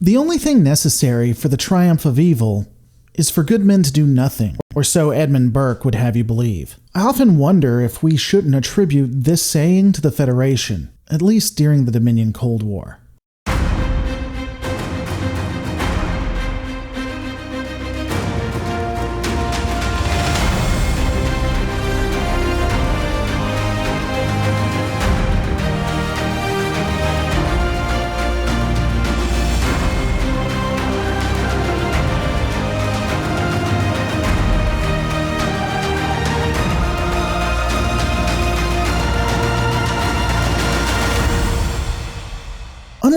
The only thing necessary for the triumph of evil is for good men to do nothing, or so Edmund Burke would have you believe. I often wonder if we shouldn't attribute this saying to the Federation, at least during the Dominion Cold War.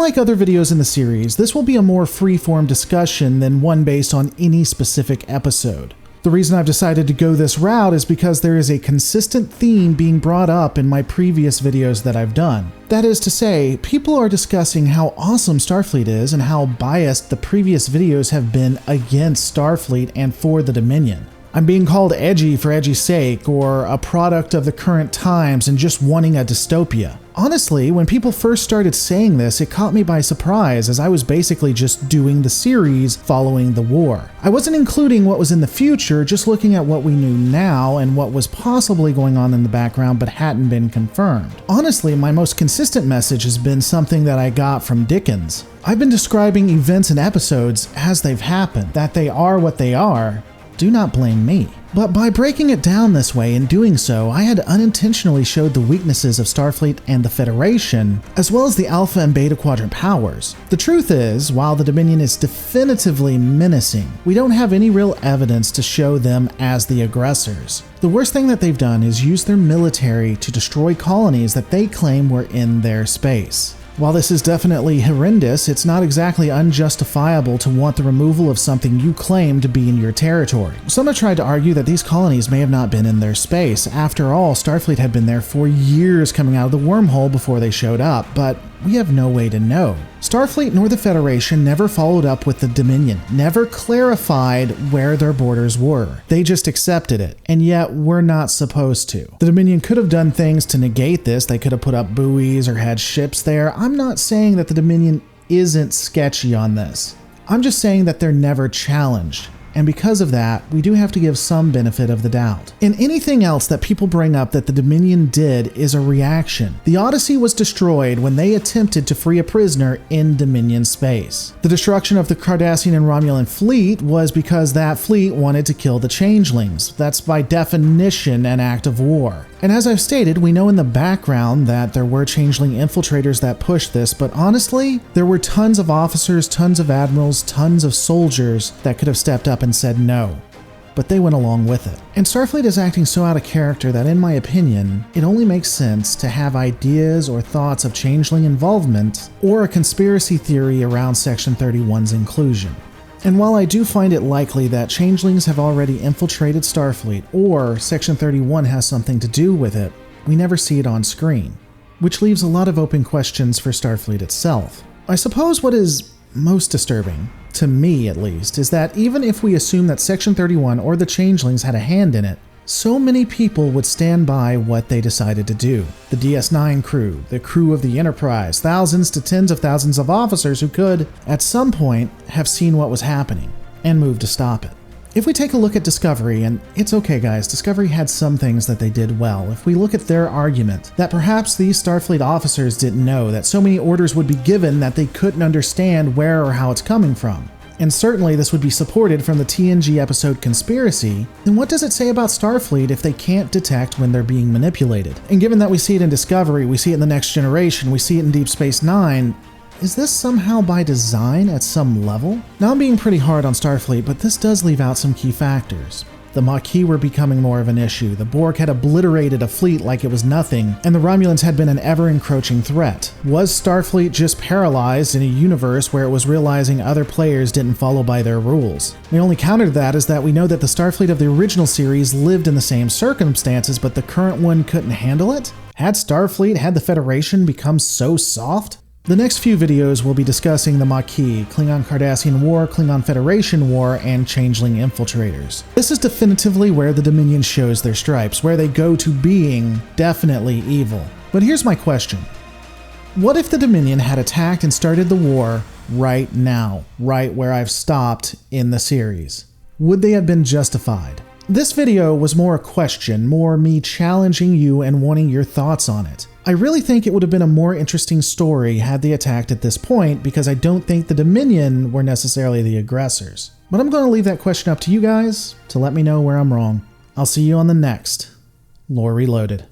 Unlike other videos in the series, this will be a more free-form discussion than one based on any specific episode. The reason I've decided to go this route is because there is a consistent theme being brought up in my previous videos that I've done. That is to say, people are discussing how awesome Starfleet is and how biased the previous videos have been against Starfleet and for the Dominion. I'm being called edgy for edgy's sake, or a product of the current times and just wanting a dystopia. Honestly, when people first started saying this, it caught me by surprise, as I was basically just doing the series following the war. I wasn't including what was in the future, just looking at what we knew now and what was possibly going on in the background but hadn't been confirmed. Honestly, my most consistent message has been something that I got from Dickens. I've been describing events and episodes as they've happened, that they are what they are. Do not blame me. But by breaking it down this way and doing so, I had unintentionally showed the weaknesses of Starfleet and the Federation, as well as the Alpha and Beta Quadrant powers. The truth is, while the Dominion is definitively menacing, we don't have any real evidence to show them as the aggressors. The worst thing that they've done is use their military to destroy colonies that they claim were in their space. While this is definitely horrendous, it's not exactly unjustifiable to want the removal of something you claim to be in your territory. Some have tried to argue that these colonies may have not been in their space. After all, Starfleet had been there for years coming out of the wormhole before they showed up, but we have no way to know. Starfleet nor the Federation never followed up with the Dominion, never clarified where their borders were. They just accepted it, and yet we're not supposed to. The Dominion could have done things to negate this. They could have put up buoys or had ships there. I'm not saying that the Dominion isn't sketchy on this. I'm just saying that they're never challenged. And because of that, we do have to give some benefit of the doubt. And anything else that people bring up that the Dominion did is a reaction. The Odyssey was destroyed when they attempted to free a prisoner in Dominion space. The destruction of the Cardassian and Romulan fleet was because that fleet wanted to kill the Changelings. That's by definition an act of war. And as I've stated, we know in the background that there were Changeling infiltrators that pushed this, but honestly, there were tons of officers, tons of admirals, tons of soldiers that could have stepped up and said no. But they went along with it. And Starfleet is acting so out of character that, in my opinion, it only makes sense to have ideas or thoughts of Changeling involvement or a conspiracy theory around Section 31's inclusion. And while I do find it likely that Changelings have already infiltrated Starfleet, or Section 31 has something to do with it, we never see it on screen, which leaves a lot of open questions for Starfleet itself. I suppose what is most disturbing, to me at least, is that even if we assume that Section 31 or the Changelings had a hand in it, so many people would stand by what they decided to do. The DS9 crew, the crew of the Enterprise, thousands to tens of thousands of officers who could, at some point, have seen what was happening and moved to stop it. If we take a look at Discovery, and it's okay guys, Discovery had some things that they did well. If we look at their argument that perhaps these Starfleet officers didn't know that so many orders would be given that they couldn't understand where or how it's coming from, and certainly this would be supported from the TNG episode Conspiracy, then what does it say about Starfleet if they can't detect when they're being manipulated? And given that we see it in Discovery, we see it in The Next Generation, we see it in Deep Space Nine, is this somehow by design at some level? Now I'm being pretty hard on Starfleet, but this does leave out some key factors. The Maquis were becoming more of an issue, the Borg had obliterated a fleet like it was nothing, and the Romulans had been an ever-encroaching threat. Was Starfleet just paralyzed in a universe where it was realizing other players didn't follow by their rules? The only counter to that is that we know that the Starfleet of the original series lived in the same circumstances, but the current one couldn't handle it? Had Starfleet, had the Federation become so soft? The next few videos will be discussing the Maquis, Klingon-Cardassian War, Klingon-Federation War, and Changeling infiltrators. This is definitively where the Dominion shows their stripes, where they go to being definitely evil. But here's my question. What if the Dominion had attacked and started the war right now, right where I've stopped in the series? Would they have been justified? This video was more a question, more me challenging you and wanting your thoughts on it. I really think it would have been a more interesting story had they attacked at this point, because I don't think the Dominion were necessarily the aggressors. But I'm going to leave that question up to you guys to let me know where I'm wrong. I'll see you on the next Lore Reloaded.